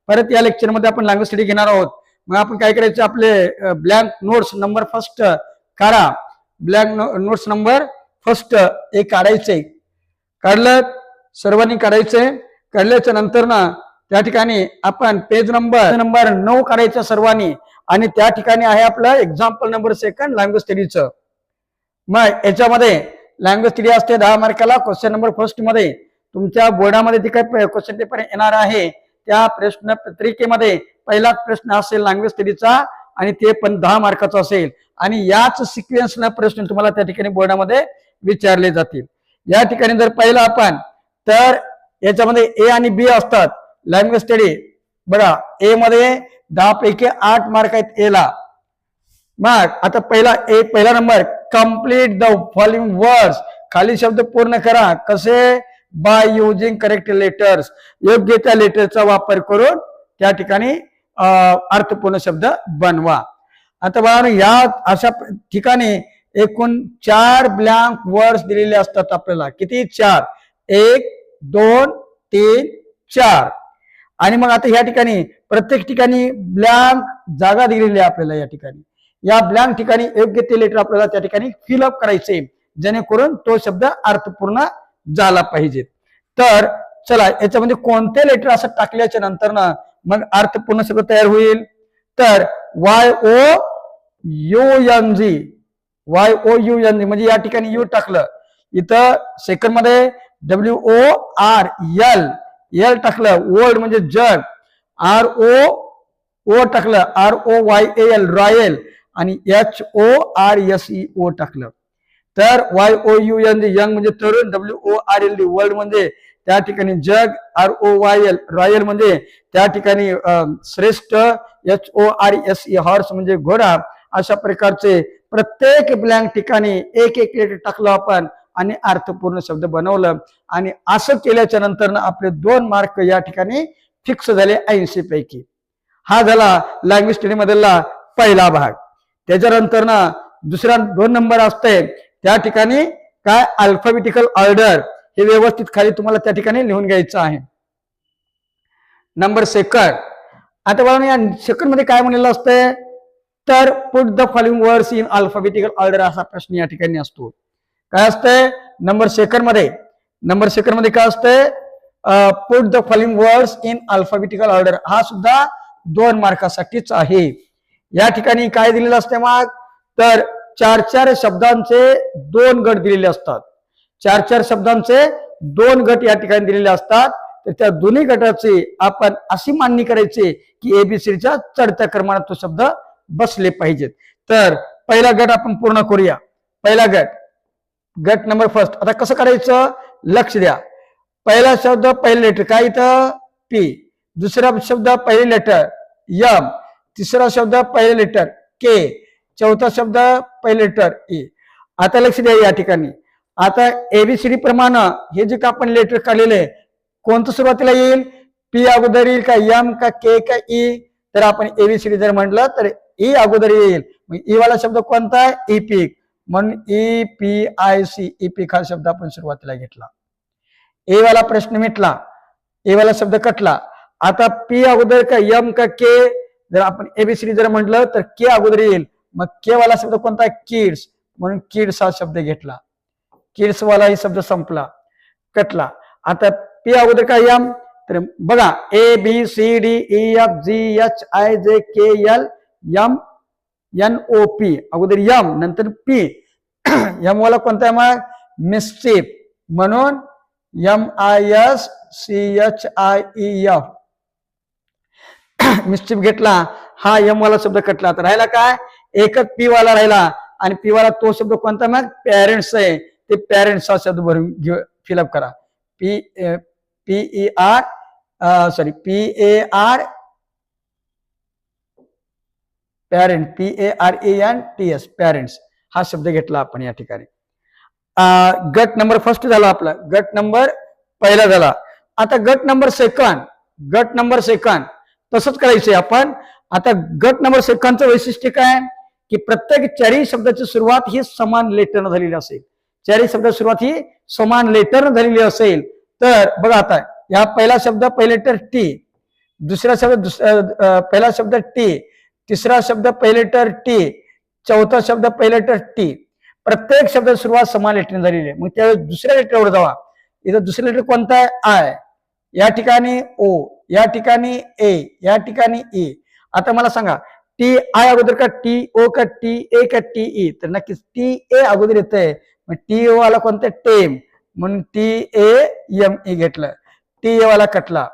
परत या लेक्चरमध्ये आपण लँग्वेज स्टडी घेणार आहोत. मग आपण काय करायचं, आपले ब्लँक नोट्स नंबर फर्स्ट काढा. ब्लँक नोट्स नंबर फर्स्ट एक काढायचे. काढलं, सर्वांनी काढायचंय. काढल्याच्या नंतर ना त्या ठिकाणी आपण पेज नंबर 9 काढायचं सर्वांनी. आणि त्या ठिकाणी आहे आपलं एक्झाम्पल नंबर सेकंड लँग्वेज स्टडीचं. मग याच्यामध्ये लँग्वेज स्टडी असते 10 मार्काला. क्वेश्चन नंबर फर्स्ट मध्ये तुमच्या बोर्डामध्ये जे काही क्वेश्चन पेपर येणार आहे त्या प्रश्न पत्रिकेमध्ये पहिला प्रश्न असेल लँग्वेज स्टडीचा आणि ते पण 10 मार्काचा असेल. आणि याच सिक्वेन्सला प्रश्न तुम्हाला त्या ठिकाणी बोर्डामध्ये विचारले जातील. या ठिकाणी जर पहिला आपण तर याच्यामध्ये ए आणि बी असतात लँग्वेज स्टडी. बघा, ए मध्ये 10 पैकी 8 मार्क आहेत ए ला. मग आता पहिला number complete the following words. खाली शब्द पूर्ण करा. कसे? By using correct letters. योग्य त्या लेटरचा वापर करून त्या ठिकाणी अर्थपूर्ण शब्द बनवा. आता बघा, या अशा ठिकाणी एकूण 4 ब्लँक वर्ड्स दिलेले असतात आपल्याला. किती? 4. 1 2 3 4. आणि मग आता या ठिकाणी प्रत्येक ठिकाणी ब्लँक जागा दिलेली आहे आपल्याला. या ठिकाणी या ब्लँक ठिकाणी योग्य ते लेटर आपल्याला त्या ठिकाणी फिलअप करायचे जेणेकरून तो शब्द अर्थपूर्ण झाला पाहिजे. तर चला, याच्यामध्ये कोणते लेटर असं टाकल्याच्या नंतर ना मग अर्थपूर्ण शब्द तयार होईल. तर YOUNG म्हणजे या ठिकाणी यू टाकलं. इथं सेकंड मध्ये WORL टाकलं. वर्ल्ड म्हणजे जग. ROO टाकलं. ROYAL royal. आणि HORSEO टाकलं. तर YOUNG यंग म्हणजे तरुण. WORLD वर्ल्ड म्हणजे त्या ठिकाणी जग. ROYL रॉयल म्हणजे त्या ठिकाणी श्रेष्ठ. HORSE हॉर्स म्हणजे घोडा. अशा प्रकारचे प्रत्येक ब्लँक ठिकाणी एक एक लेटर टाकलं आपण आणि अर्थपूर्ण शब्द बनवलं. आणि असं केल्याच्या नंतर आपले 2 मार्क या ठिकाणी फिक्स झाले 80 पैकी. हा झाला लँग्वेज स्टडी मधला पहिला भाग. त्याच्यानंतर ना दुसरा 2 नंबर असते त्या ठिकाणी काय, अल्फाबेटिकल ऑर्डर. हे व्यवस्थित खाली तुम्हाला त्या ठिकाणी लिहून घ्यायचं आहे. Number second. आता बघा, या सेकंड मध्ये काय म्हणलेलं असतंय, तर put the following words in alphabetical order असा प्रश्न या ठिकाणी असतो. काय असतंय नंबर सेकंड मध्ये काय असतंय, put the following words in alphabetical order. हा सुद्धा 2 मार्कासाठीच आहे. या ठिकाणी काय दिलेलं असते मग, तर 4 शब्दांचे 2 गट दिलेले असतात. 4 शब्दांचे 2 गट या ठिकाणी दिलेले असतात. तर त्या दोन्ही गटाची आपण अशी मांडणी करायची की एबीसीच्या चढत्या क्रमाने तो शब्द बसले पाहिजेत. तर पहिला गट आपण पूर्ण करूया. पहिला गट नंबर फर्स्ट. आता कसं करायचं, लक्ष द्या. पहिला शब्द पहिले लेटर काय, इथं पी. दुसरा शब्द पहिले लेटर यम. तिसरा शब्द पहिले लेटर के. चौथा शब्द पहिले लेटर ई. आता लक्ष द्या या ठिकाणी. आता एबीसीडी प्रमाणे हे जे का आपण लेटर काढलेले कोणतं सुरुवातीला येईल, पी अगोदर येईल का, यम का, के का, ई. तर आपण एबीसीडी जर म्हटलं तर ई अगोदर येईल. मग ई वाला शब्द कोणता आहे, इपिक. म्हणून EPIC इपिक हा शब्द आपण सुरुवातीला घेतला. ए वाला प्रश्न मिटला. ए वाला शब्द कटला. आता पी अगोदर का, यम का, के. जर आपण एबीसीडी जर म्हटलं तर के अगोदर येईल. मग के वाला शब्द कोणता आहे, किड्स. म्हणून किड्स हा शब्द घेतला. किड्स वाला ही शब्द संपला, कटला. आता पी अगोदर का, यम. तर बघा ABCDEFGHIJKLMNOP अगोदर यम नंतर पी. यम वाला कोणता आहे मग, मिस्चिफ. म्हणून MISCHIEF मिस्चिफ घेतला. हा यम वाला शब्द कटला. तर राहिला काय, एकच पी वाला राहिला. आणि पी वाला तो शब्द कोणता मग, पॅरेंट्स आहे. ते पॅरेंट्स हा शब्द भरून फिलअप करा. PAR पॅरेंट PARENTS पॅरेंट्स हा शब्द घेतला आपण या ठिकाणी. गट नंबर फर्स्ट झाला आपला. गट नंबर पहिला झाला. आता गट नंबर सेकंड तसंच करायचंय आपण. आता गट नंबर सेकंडचं वैशिष्ट्य काय की प्रत्येक 4 शब्दाची सुरुवात ही समान लेटरनं झालेली असेल. 4 शब्दाची सुरुवात ही समान लेटरनं झालेली असेल. तर बघा आता या पहिला शब्द पहिले लेटर टी. दुसरा शब्द पहिला शब्द टी, तिसरा शब्द पहिले लेटर टी, चौथा शब्द पहिले लेटर टी. प्रत्येक शब्द सुरुवात समान लेटरने झालेली आहे. मग त्या दुसऱ्या लेटरवर जावा. इथं दुसरं लेटर कोणता आहे? आय. या ठिकाणी ओ, या ठिकाणी ए, या ठिकाणी ई. आता मला सांगा टी आय अगोदर का टी ओ का टी ए का टी ई? तर नक्कीच टी ए अगोदर येतंय. मग टी ओ वाला कोणतं? टेम. म्हणून टी ए एम ई घेतलं. टी ए वाला कटला.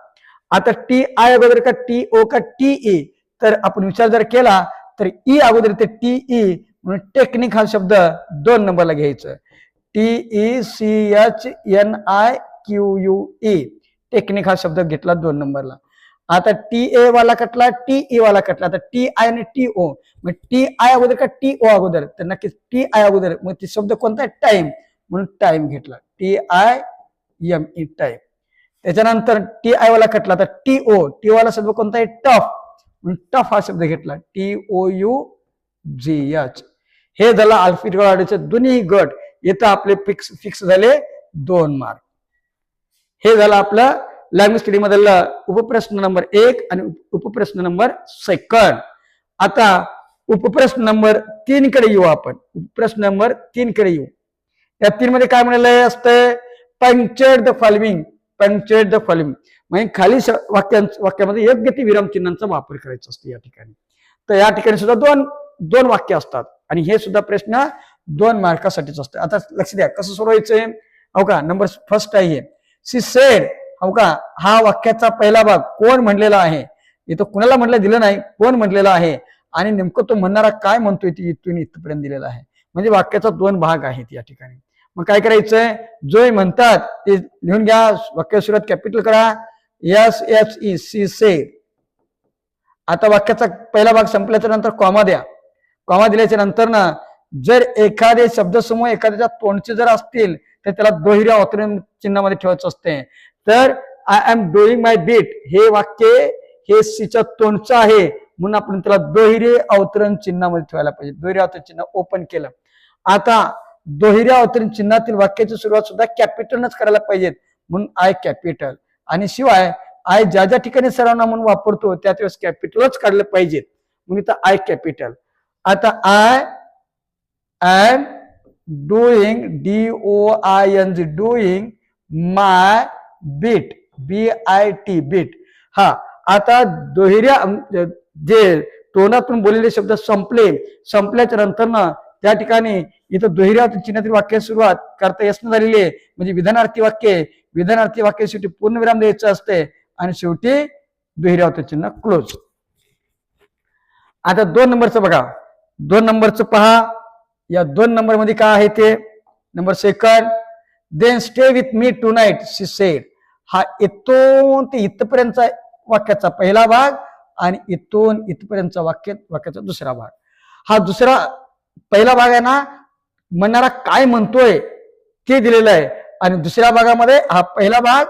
आता टी आय अगोदर का टी ओ का टी ई? तर आपण विचार जर केला तर ई अगोदर येते टी ई, म्हणून टेक्निक हा शब्द 2 नंबरला घ्यायचं. TECHNIQUE टेक्निक हा शब्द घेतला 2 नंबरला. आता टी ए वाला कटला, टी ई वाला कटला. आता टी आय आणि टी ओ. मग टी आय अगोदर का टी ओ अगोदर? तर नक्कीच टी आय अगोदर. मग ती शब्द कोणता आहे? टाइम. म्हणून टाइम घेतला. TIME time. त्याच्यानंतर टी आय वाला कटला. तर टी ओ, टी वाला शब्द कोणता आहे? टफ. म्हणून टफ हा शब्द घेतला. TOUGH. हे झालं अल्फाबेटिकल ऑर्डरचे दोन्ही गट. इथं आपले फिक्स झाले 2 मार्क. हे झालं आपलं लँग्वेज स्टडी मधलं उपप्रश्न नंबर 1 आणि उपप्रश्न नंबर 2. आता उपप्रश्न नंबर 3 कडे येऊ आपण. उपप्रश्न नंबर 3 कडे येऊ. या 3 मध्ये काय म्हणालेलं असतंय? Puncture the following. Puncture the following म्हणजे खाली वाक्यामध्ये योग्य ते विरामचिन्हांचा वापर करायचा असतो या ठिकाणी. तर या ठिकाणी सुद्धा दोन वाक्य असतात आणि हे सुद्धा प्रश्न 2 मार्कासाठीच असतं. आता लक्ष द्या कसं सोडवायचंय. हो का, नंबर फर्स्ट आहे. She said. हो का, हा वाक्याचा पहिला भाग कोण म्हणलेला आहे? इथं कुणाला म्हटलं दिलं नाही, कोण म्हटलेला आहे आणि नेमकं तो म्हणणारा काय म्हणतोय ती इथून इथपर्यंत दिलेला आहे. म्हणजे वाक्याचा 2 भाग आहेत या ठिकाणी. मग काय करायचंय? जो म्हणतात ते लिहून घ्या. वाक्य सुरुवात कॅपिटल करा. SHE she said. आता वाक्याचा पहिला भाग संपल्याच्या नंतर कॉमा द्या. कॉमा दिल्याच्या नंतर ना जर एखादे शब्दसमूह एखाद्याच्या तोंडचे जर असतील तर त्याला दुहेरी अवतरण चिन्हामध्ये ठेवायचं असते. तर I am doing my bit हे वाक्य हे सीच्या तोंडचं आहे म्हणून आपण त्याला दुहेरी अवतरण चिन्हामध्ये ठेवायला पाहिजे. दुहेरी अवतरण चिन्ह ओपन केलं. आता दुहेरी अवतरण चिन्हातील वाक्याची सुरुवात सुद्धा कॅपिटलनच करायला पाहिजेत म्हणून आय कॅपिटल. आणि शिवाय आय ज्या ज्या ठिकाणी सर्वनाम म्हणून वापरतो त्या वेळेस कॅपिटलच काढले पाहिजेत म्हणून इथं आय कॅपिटल. आता I am doing DOING doing my bit BIT bit. हा आता दुहेऱ्या जे तोंडातून बोललेले शब्द संपल्याच्या नंतर ना त्या ठिकाणी इथं दुहेऱ्या चिन्हातील वाक्य सुरुवात करता यश झालेली आहे. म्हणजे विधानार्थी वाक्य शेवटी पूर्णविराम द्यायचं असते आणि शेवटी दुहेऱ्या चिन्ह क्लोज. आता 2 नंबरचं बघा. 2 नंबरचं पहा. या 2 नंबर मध्ये काय आहे ते? Number 2. Then stay with me tonight she said. हा इथून ते इथपर्यंतचा वाक्याचा पहिला भाग आणि इथून इथपर्यंतचा वाक्याचा दुसरा भाग. हा दुसरा पहिला भाग आहे ना म्हणणारा काय म्हणतोय ते दिलेलं आहे आणि दुसऱ्या भागामध्ये हा पहिला भाग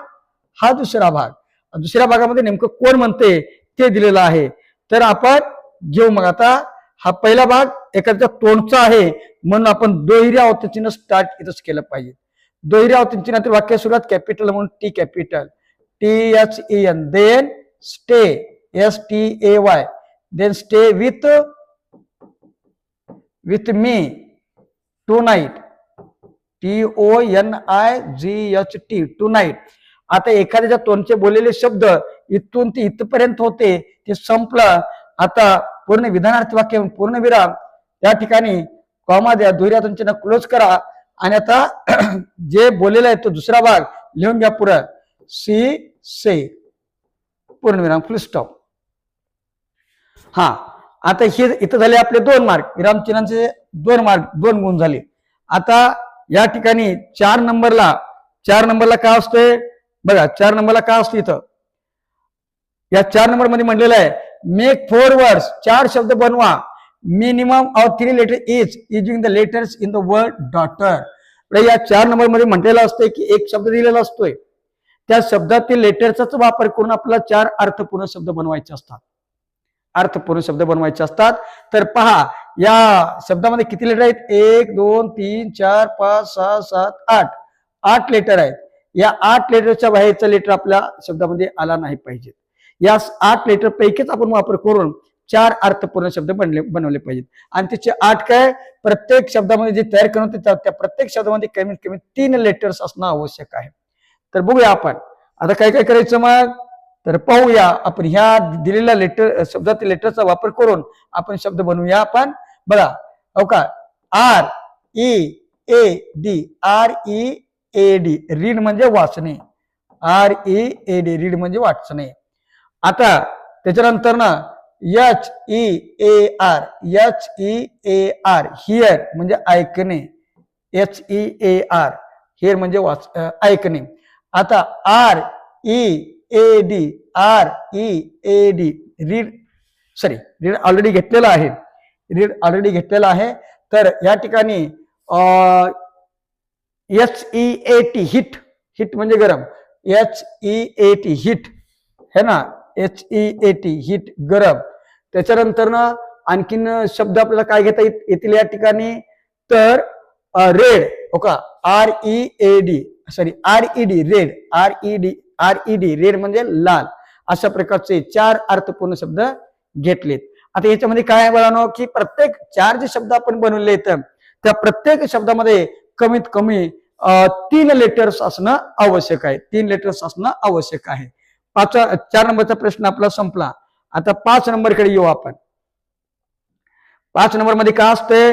हा दुसरा भाग. दुसऱ्या भागामध्ये नेमकं कोण म्हणते ते दिलेलं आहे. तर आपण घेऊ. मग आता हा पहिला भाग एखाद्या तोंडचा आहे म्हणून आपण दुहेरी अवतरण चिन्ह स्टार्ट इथंच केलं पाहिजे. दुहेरी अवतरण चिन्हातील वाक्य सुरुवात कॅपिटल म्हणून T capital. THEN. Then stay STAY. Then stay with me tonight TONIGHT tonight. आता एखाद्याच्या तोंडचे बोललेले शब्द इथून ते इथपर्यंत होते ते संपलं. आता पूर्ण विधानार्थी वाक्य पूर्ण विराम त्या ठिकाणी कॉमा द्या. दुहेरी अवतरण चिन्ह क्लोज करा आणि आता जे बोललेलं आहे तो दुसरा भाग लिहून घ्या पुढं. सी से पूर्णविराम फुल स्टॉप. हा आता हे इथं झाले आपले 2 मार्क. विरामचिन्हांचे 2 मार्क 2 गुण झाले. आता या ठिकाणी 4 नंबरला काय असतंय बघा. 4 नंबरला काय असतं इथं? या 4 नंबर मध्ये म्हटलेलं आहे मेक 4 वर्ड्स. 4 शब्द बनवा. Minimum of 3 letter is using the letters in the word daughter. या 4 नंबर मध्ये म्हटलेलं असतंय की एक शब्द दिलेला असतोय त्या शब्दातील लेटरचाच वापर करून आपल्याला 4 अर्थपूर्ण शब्द बनवायचे असतात. अर्थपूर्ण शब्द बनवायचे असतात. तर पहा या शब्दामध्ये किती लेटर आहेत? 1 2 3 4 5 6 7 8. 8 लेटर आहेत. या 8 लेटरच्या बाहेरचा लेटर आपल्या शब्दामध्ये आला नाही पाहिजे. या 8 लेटर पैकीच आपण वापर करून 4 अर्थपूर्ण शब्द बनवले पाहिजेत. आणि त्याचे 8 काय, प्रत्येक शब्दामध्ये जे तयार करून त्या प्रत्येक शब्दामध्ये कमीत कमी 3 लेटर्स असणं आवश्यक आहे. तर बघूया आपण आता काय काय करायचं मग. तर पाहूया आपण ह्या दिलेल्या शब्दातील लेटरचा वापर करून आपण शब्द बनवूया. आपण बघा हो का, READ, READ, रीड म्हणजे वाचणे. READ, रीड म्हणजे वाचणे. आता त्याच्यानंतर ना HEAR, HEAR, हिअर म्हणजे ऐकणे. HEAR, हिअर म्हणजे ऐकणे. आता READ, READ, read, sorry read already घेतलेला आहे. रीड ऑलरेडी घेतलेला आहे. तर या ठिकाणी HEAT, हिट, हिट म्हणजे गरम. HEAT, हिट है ना, HEAT, हिट, गरम. त्याच्यानंतर ना आणखीन शब्द आपल्याला काय घेता येतील या ठिकाणी. तर रेड हो का, READ, sorry RED, red, RED, red म्हणजे लाल. अशा प्रकारचे 4 अर्थपूर्ण शब्द घेतलेत. आता याच्यामध्ये काय आहे बघा की प्रत्येक 4 जे शब्द आपण बनवले आहेत त्या प्रत्येक शब्दामध्ये कमीत कमी 3 लेटर्स असणं आवश्यक आहे. 3 लेटर्स असणं आवश्यक आहे. 4 नंबरचा प्रश्न आपला संपला. आता 5 नंबरकडे येऊ आपण. 5 नंबर मध्ये काय असते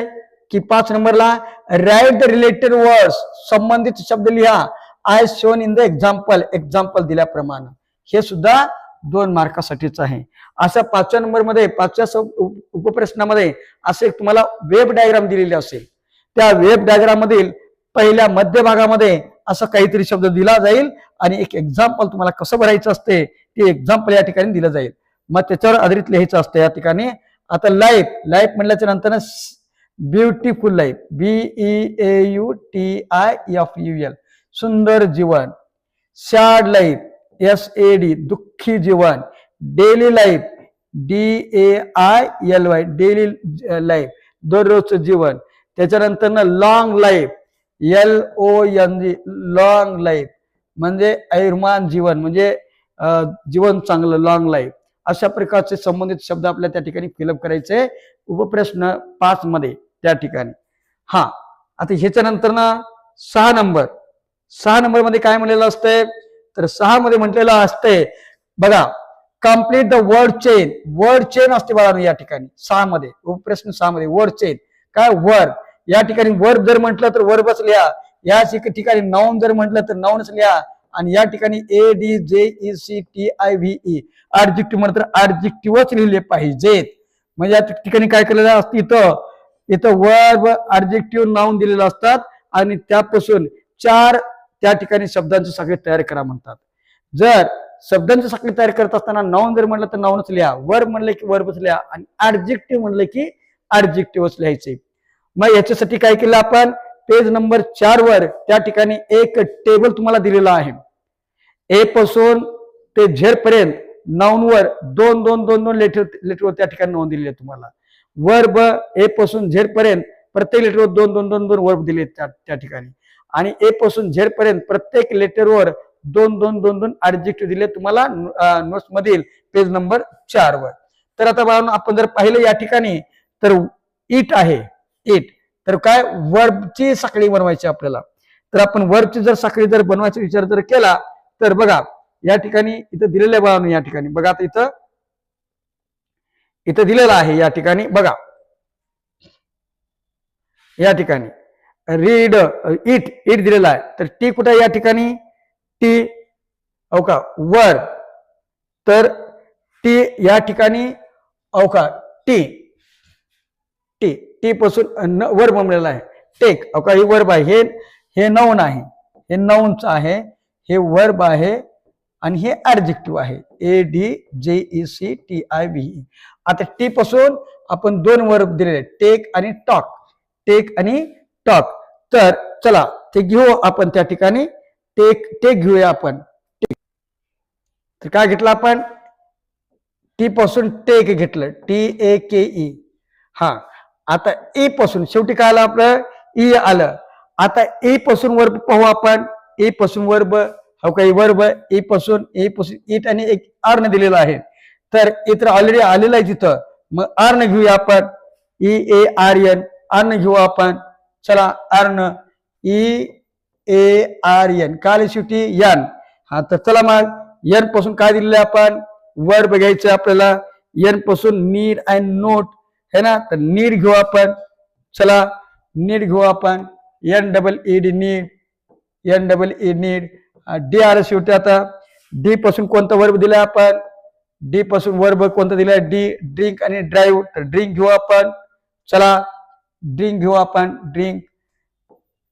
की 5 नंबरला राईट द रिलेटेड वर्ड्स, संबंधित शब्द लिहा I shown in the example, example दिल्याप्रमाणे. हे सुद्धा 2 मार्कासाठीच आहे. अशा 5व्या नंबर मध्ये 5व्या उपप्रश्नामध्ये असे तुम्हाला वेब डायग्राम दिलेले असेल. त्या वेब डायग्राम मधील पहिल्या मध्यभागामध्ये असा काहीतरी शब्द दिला जाईल आणि एक एक्झाम्पल तुम्हाला कसं भरायचं असते ते एक्झाम्पल या ठिकाणी दिलं जाईल. मग त्याच्यावर आधारित लिहायचं असतं या ठिकाणी. आता लाईफ, लाईफ म्हटल्याच्या नंतर ब्युटिफुल लाईफ, BEAUTIFUL, सुंदर जीवन. सॅड लाईफ, SAD, दुःखी जीवन. Daily life, DAILY, daily life, दररोजचं जीवन. त्याच्यानंतर long life, LONG, long life म्हणजे आयुर्मान जीवन, म्हणजे जीवन चांगलं, लॉंग लाईफ. अशा प्रकारचे संबंधित शब्द आपल्या त्या ठिकाणी फिलअप करायचे उपप्रश्न 5 मध्ये त्या ठिकाणी. हा, आता ह्याच्या नंतर ना 6 नंबर, 6 नंबर मध्ये काय म्हणलेलं असतंय. तर 6 मध्ये म्हटलेलं असतंय बघा, complete the word chain. Word chain असते बघा या ठिकाणी 6 मध्ये, उपप्रश्न 6 मध्ये वर्ड चेन. काय वर्ब, या ठिकाणी वर्ब जर म्हटलं तर वर्बच लिहा. या ठिकाणी नाउन जर म्हटलं तर नाउनच लिहा. आणि या ठिकाणी ADJECTIVE ऍडजेक्टिव्ह म्हटलं तर ऍडजेक्टिव्हच लिहिले पाहिजेत. म्हणजे या ठिकाणी काय केलेलं असतं, इथं वर्ब, ऍडजेक्टिव्ह, नाउन दिलेलं असतात आणि त्यापासून 4 त्या ठिकाणी शब्दांचे साखळी तयार करा म्हणतात. जर शब्दांची साखळी तयार करत असताना नाउन जर म्हटलं तर नाउनच लिहा, वर्ब म्हणलं की वर्बच लिहा आणि ऍडजेक्टिव्ह म्हणलं की ऍडजेक्टिव्हच लिहायचे. मग याच्यासाठी काय केलं आपण, पेज नंबर 4 वर त्या ठिकाणी एक टेबल तुम्हाला दिलेला आहे. ए पासून ते झेड पर्यंत नाउन वर 2 लेटर त्या ठिकाणी नोंद दिलेली आहे तुम्हाला. वर्ब ए पासून झेड पर्यंत प्रत्येक लेटरवर 2 वर्ब दिले त्या ठिकाणी. आणि ए पासून झेड पर्यंत प्रत्येक लेटरवर 2 ऍडजेक्टिव्ह दिले तुम्हाला नोट्स मधील पेज नंबर 4 वर. तर आता आपण जर पाहिलं या ठिकाणी तर इट आहे, इट. तर काय वर्बची साखळी बनवायची आपल्याला. तर आपण वर्बची जर साखळी जर बनवायचा विचार जर केला तर बघा या ठिकाणी इथं दिलेलं आहे बघा. या ठिकाणी बघा आता इथं दिलेलं आहे या ठिकाणी बघा. या ठिकाणी रीड, इट, इट दिलेला आहे. तर टी कुठे या ठिकाणी, टी हो का वर्ब. तर टी या ठिकाणी हो का टी, टी, टी पासून वर्ब बनलेला आहे. टेक हो का, ही वर्ब आहे. हे नाउन आहे, हे नाउनच आहे. हे वर्ब आहे आणि हे ऍडजेक्टिव्ह आहे. ADJECTIVE. आता टी पासून आपण 2 वर्ब दिलेले, टेक आणि टॉक, टेक आणि टॉक. तर चला ते घेऊ आपण त्या ठिकाणी. टेक घेऊया आपण. तर काय घेतलं आपण, टी पासून टेक घेतलं, TAKE. हा, आता ए पासून शेवटी काय आलं आपलं, ई आलं. आता ए पासून वर्ब पाहू आपण. ए पासून वर्ब हो काही वर्ब ए पासून इट आणि एक आर न दिलेला आहे. तर इतर ऑलरेडी आलेलं आहे तिथं, मग आर न घेऊया आपण. EARN आर न घेऊ आपण. चला आर न EARN काल शेवटी यन. हा तर चला मग एन पासून काय दिलेलं आहे आपण, वर्ब घ्यायचं आपल्याला. एन पासून नीड अँड नोट है ना, तर नीड घेऊ आपण. चला नीड घेऊ आपण. NEED need, NEE need. D R शेवटी. आता डी पासून कोणता वर्ब दिलाय आपण, डी पासून वर्ब कोणता दिलाय, डी ड्रिंक आणि ड्राईव्ह. तर ड्रिंक घेऊ आपण. चला ड्रिंक घेऊ आपण. Drink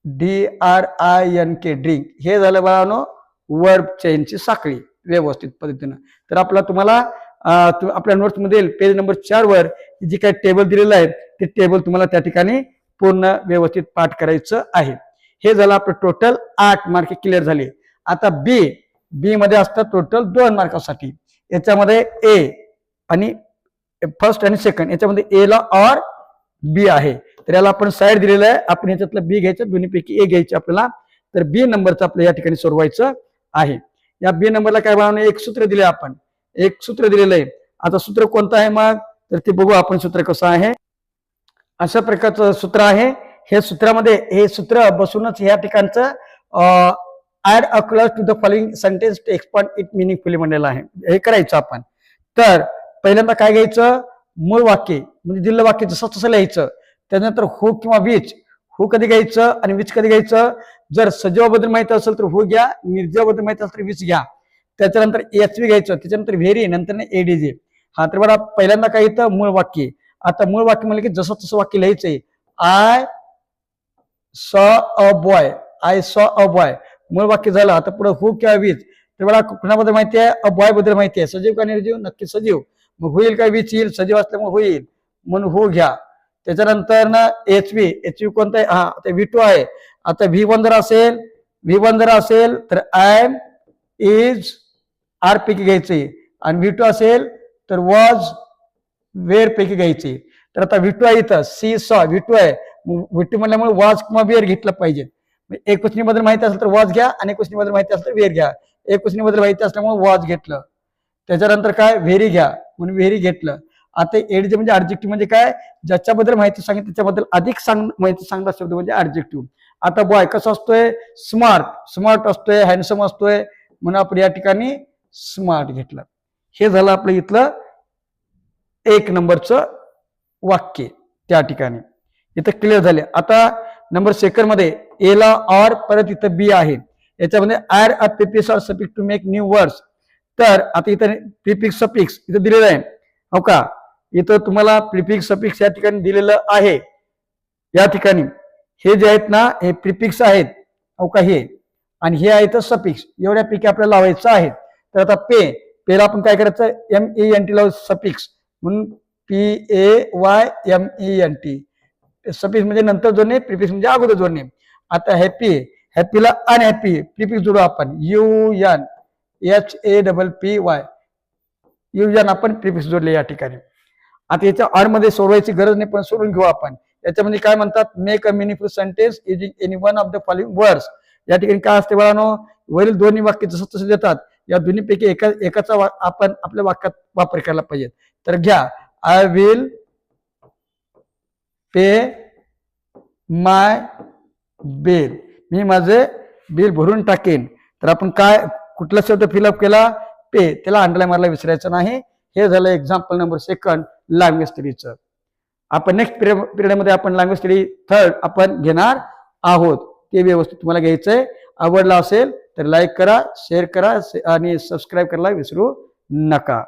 DRINK drink. हे झालं बाळांनो वर्ब चेनची साखळी व्यवस्थित पद्धतीनं. तर तुम्हाला आपल्या नोट्समध्ये पेज नंबर 4 वर जी काही टेबल दिलेलं आहे ते टेबल तुम्हाला त्या ठिकाणी पूर्ण व्यवस्थित पाठ करायचं आहे. हे झालं आपलं टोटल 8 मार्क क्लिअर झाले. आता बी मध्ये असतात टोटल 2 मार्कासाठी. याच्यामध्ये ए आणि फर्स्ट आणि सेकंड, याच्यामध्ये ए ला और बी आहे. तर याला आपण साईड दिलेलं आहे. आपण याच्यातलं बी घ्यायचं, दोन्हीपैकी ए घ्यायचे आपल्याला. तर बी नंबरचं आपल्या या ठिकाणी सोडवायचं आहे. या बी नंबरला काय बनवणं, एक सूत्र दिले आपण, एक सूत्र दिलेलं आहे. आता सूत्र कोणतं आहे मग, तर ते बघू आपण सूत्र कसं आहे. अशा प्रकारचं सूत्र आहे. हे सूत्रामध्ये हे सूत्र बसूनच या ठिकाणचं add a clause to the following sentence to expand it meaningfully म्हणलेलं आहे. हे करायचं आपण. तर पहिल्यांदा काय घ्यायचं, मूळ वाक्य म्हणजे दिलेलं वाक्य जसं तसं लिहायचं. त्यानंतर हू किंवा विच. हू कधी घ्यायचं आणि विच कधी घ्यायचं. जर सजीवाबद्दल माहिती असेल तर हू घ्या, निर्जीवाबद्दल माहिती असेल तर विच घ्या. त्याच्यानंतर एचवी घ्यायचं, त्याच्यानंतर व्हेरी, नंतर एडीजे. हा तर बघा पहिल्यांदा काय येतं, मूळ वाक्य. आता मूळ वाक्य म्हणजे की जसं तसं वाक्य लिहायचंय. I saw a boy, I saw a boy मूळ वाक्य झालं. आता पुढे हू किंवा विच. तर बघा कुणाबद्दल माहिती आहे, अ बॉय बद्दल माहिती आहे. सजीव का निर्जीव, नक्की सजीव. मग होईल काय, विच येईल, सजीव असल्यामुळे होईल म्हणून हू घ्या. त्याच्यानंतर ना एचवी कोणता आहे, हा आता V2 आहे. आता V1 जर असेल तर आय एम, इज, आर पैकी घ्यायचे. आणि V2 असेल तर वॉज, वेअर पैकी घ्यायचे. तर आता V2 आहे इथं, सी सॉ V2 आहे. V2 म्हणल्यामुळे वॉज किंवा वेअर घेतलं पाहिजे. एक क्वेश्चन बद्दल माहिती असेल तर वॉज घ्या, आणि क्वेश्चन बद्दल माहिती असेल तर वेअर घ्या. एक क्वेश्चन बद्दल माहिती असल्यामुळे वॉज घेतलं. त्याच्यानंतर काय, व्हेरी घ्या म्हणून व्हेरी घेतलं. आता एडजे म्हणजे ऍडजेक्टिव्ह म्हणजे काय, ज्याच्याबद्दल माहिती सांगितली त्याच्याबद्दल अधिक माहिती सांगता शब्द म्हणजे ऍडजेक्टिव्ह. आता बॉय कसा असतोय, स्मार्ट असतोय, हँडसम असतोय म्हणून आपण या ठिकाणी स्मार्ट घेतलं. हे झालं आपलं इथलं 1 नंबरचं वाक्य त्या ठिकाणी. इथं क्लिअर झाले. आता नंबर 2 मध्ये ए ला और, परत इथं बी आहे. याच्यामध्ये ऍड अ प्रिफिक्स और suffix to make new words. तर आता इथं प्रिफिक्स सफिक्स इथं दिलेलं आहे हो का. इथं तुम्हाला प्रिफिक्स सफिक्स या ठिकाणी दिलेलं आहे. या ठिकाणी हे जे आहेत ना, हे प्रिफिक्स आहेत हो का, हे आणि हे आहेत सफिक्स. एवढ्यापैकी आपल्याला लावायचं आहे. तर आता पेला आपण काय करायचं, MENT लावू सफिक्स म्हणून PAYMENT. सफिक्स म्हणजे नंतर जोडणे, प्रिफिक्स म्हणजे अगोदर जोडणे. आता हॅपीला अनहॅपी प्रिफिक्स जोडू आपण, UNHAPPY, युजन आपण प्रिफिक्स जोडले या ठिकाणी. आता याच्या ऑर मध्ये सोडवायची गरज नाही, पण सोडून घेऊ आपण. याच्यामध्ये काय म्हणतात, make a meaningful sentence using any one of the following words. या ठिकाणी काय असते बाळांनो, वरील दोन्ही वाक्य जसं तसं देतात. या दोन्हीपैकी एकाचा आपण आपल्या वाक्यात वापर करायला पाहिजे. तर घ्या, I will pay my bill, मी माझे बिल भरून टाकेन. तर आपण काय कुठला शब्द फिलअप केला, पे, त्याला अंडरलाईन मारायला विसरायचं नाही. हे झालं एक्झाम्पल नंबर 2 लँग्वेज स्टडीचं. आपण नेक्स्ट पिरियडमध्ये आपण लँग्वेज स्टडी 3 आपण घेणार आहोत. ते व्यवस्थित तुम्हाला घ्यायचंय. आवडला असेल तर लाईक करा, शेअर करा आणि सबस्क्राईब करायला विसरू नका.